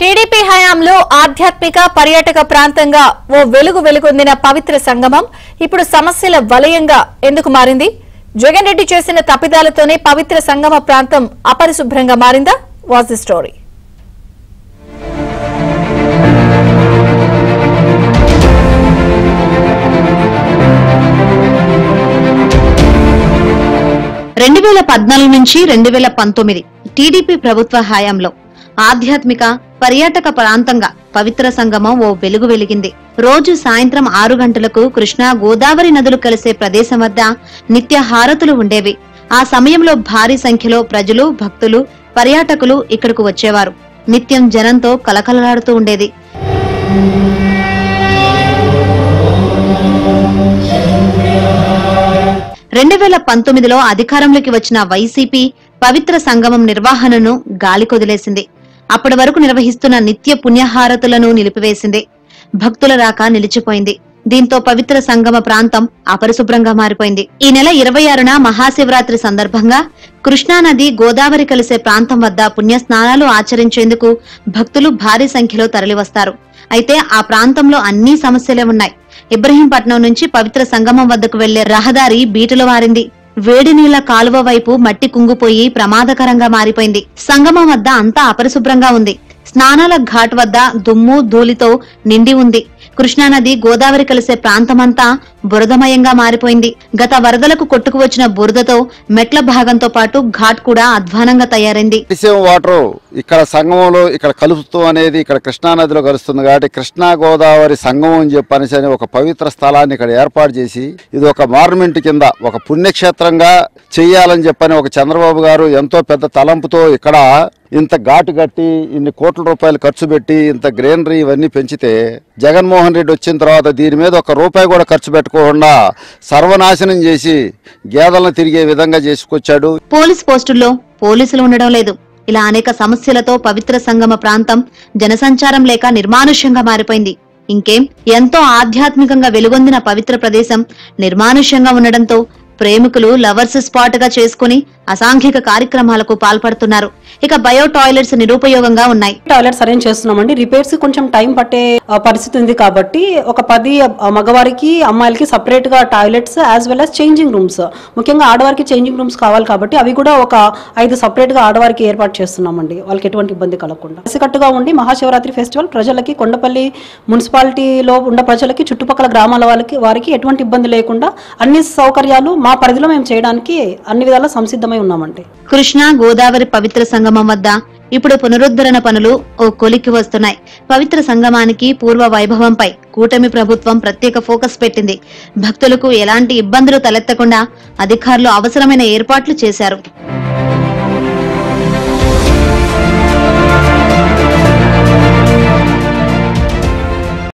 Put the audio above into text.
TDP హయాంలో ఆధ్యాత్మిక పర్యాటక ప్రాంతంగా ఓ వెలుగొందిన పవిత్ర సంగమం ఇప్పుడు సమస్యల వలయంగా ఎందుకు మారింది? జగన్ రెడ్డి చేసిన తప్పిదాలతోనే పవిత్ర సంగమ ప్రాంతం అపరిశుభ్రంగా మారిందా? Watch the story. నుంచి 2019 టీడీపీ ప్రభుత్వ హయాంలో ఆధ్యాత్మిక పర్యాటక ప్రాంతంగా పవిత్ర సంగమం ఓ వెలుగు వెలిగింది. రోజు సాయంత్రం 6 గంటలకు కృష్ణా గోదావరి నదులు కలిసే ప్రదేశం వద్ద నిత్య హారతులు ఉండేవి. ఆ సమయంలో భారీ సంఖ్యలో ప్రజలు, భక్తులు, పర్యాటకులు ఇక్కడకు వచ్చేవారు. నిత్యం జనంతో కలకలలాడుతూ ఉండేది. లో అధికారంలోకి వచ్చిన వైసీపీ పవిత్ర సంగమం నిర్వహణను గాలికొదిలేసింది. అప్పటి వరకు నిర్వహిస్తున్న నిత్య పుణ్యహారతులను నిలిపివేసింది. భక్తుల రాక నిలిచిపోయింది. దీంతో పవిత్ర సంగమ ప్రాంతం అపరిశుభ్రంగా మారిపోయింది. ఈ నెల 26న మహాశివరాత్రి సందర్భంగా కృష్ణానది గోదావరి కలిసే ప్రాంతం వద్ద పుణ్యస్నానాలు ఆచరించేందుకు భక్తులు భారీ సంఖ్యలో తరలివస్తారు. అయితే ఆ ప్రాంతంలో అన్ని సమస్యలే ఉన్నాయి. ఇబ్రహీంపట్నం నుంచి పవిత్ర సంగమం వద్దకు వెళ్లే రహదారి బీటలు మారింది. వేడి నీళ్ల కాలువ వైపు మట్టి కుంగిపోయి ప్రమాదకరంగా మారిపోయింది. సంగమం వద్ద అంతా అపరిశుభ్రంగా ఉంది. స్నానాల ఘాట్ వద్ద దుమ్ము ధూళితో నిండి ఉంది. కృష్ణానది గోదావరి కలిసే ప్రాంతమంతా బురదమయంగా మారిపోయింది. గత వరదలకు కొట్టుకు వచ్చిన బురదతో మెట్ల భాగంతో పాటు ఘాట్ కూడా అధ్వానంగా తయారైంది. వాటర్ ఇక్కడ సంగమంలో ఇక్కడ కలుపుతూ అనేది ఇక్కడ కృష్ణానదిలో కలుస్తుంది కాబట్టి కృష్ణా గోదావరి సంగమం అని చెప్పనేసి ఒక పవిత్ర స్థలాన్ని ఇక్కడ ఏర్పాటు చేసి ఇది ఒక మార్మెంట్ కింద ఒక పుణ్యక్షేత్రంగా చెయ్యాలని చెప్పని ఒక చంద్రబాబు గారు ఎంతో పెద్ద తలంపుతో ఇక్కడ ఇంత ఘాటు కట్టి ఇన్ని కోట్ల రూపాయలు ఖర్చు పెట్టి ఇంత గ్రీనరీ ఇవన్నీ పెంచితే జగన్మోహన్ రెడ్డి వచ్చిన తర్వాత దీని మీద ఒక రూపాయి కూడా ఖర్చు పెట్టుకోకుండా సర్వనాశనం చేసి గేదెలను తిరిగే విధంగా చేసుకొచ్చాడు. పోలీస్ పోస్టుల్లో పోలీసులు ఉండడం లేదు. ఇలా అనేక సమస్యలతో పవిత్ర సంగమ ప్రాంతం జనసంచారం లేక నిర్మానుష్యంగా మారిపోయింది. ఇంకేం ఎంతో ఆధ్యాత్మికంగా వెలుగొందిన పవిత్ర ప్రదేశం నిర్మానుష్యంగా ఉండడంతో ప్రేమికులు లవర్స్ స్పాట్ గా చేసుకుని అసాంఘిక కార్యక్రమాలకు పాల్పడుతున్నారు. ఇక బయో టాయిలెట్స్ నిరుపయోగంగా ఉన్నాయి. టాయిలెట్స్ అరేంజ్ చేస్తున్నామండి. రిపేర్స్ కొంచెం టైం పట్టే పరిస్థితి ఉంది కాబట్టి ఒక 10 మగవారికి అమ్మాయిలకి సపరేట్ గా toilets as well as changing rooms, ముఖ్యంగా ఆడవారికి చేంజింగ్ రూమ్స్ కావాలి కాబట్టి అవి కూడా ఒక 5 సపరేట్ గా ఆడవారికి ఏర్పాటు చేస్తున్నామండి. వాళ్ళకి ఎటువంటి ఇబ్బంది కలగకుండా కలిసికట్టుగా ఉండి మహాశివరాత్రి ఫెస్టివల్ ప్రజలకి, కొండపల్లి మున్సిపాలిటీలో ఉన్న ప్రజలకి, చుట్టుపక్కల గ్రామాల వారికి ఎటువంటి ఇబ్బంది లేకుండా అన్ని సౌకర్యాలు మా పరిధిలో మేము చేయడానికి అన్ని విధాలా సంసిద్ధమై ఉన్నామండి. కృష్ణా గోదావరి పవిత్ర సంగమం వద్ద ఇప్పుడు పునరుద్ధరణ పనులు ఓ కొలిక్కి వస్తున్నాయి. పవిత్ర సంగమానికి పూర్వ వైభవంపై కూటమి ప్రభుత్వం ప్రత్యేక ఫోకస్ పెట్టింది. భక్తులకు ఎలాంటి ఇబ్బందులు తలెత్తకుండా అధికారులు అవసరమైన ఏర్పాట్లు చేశారు.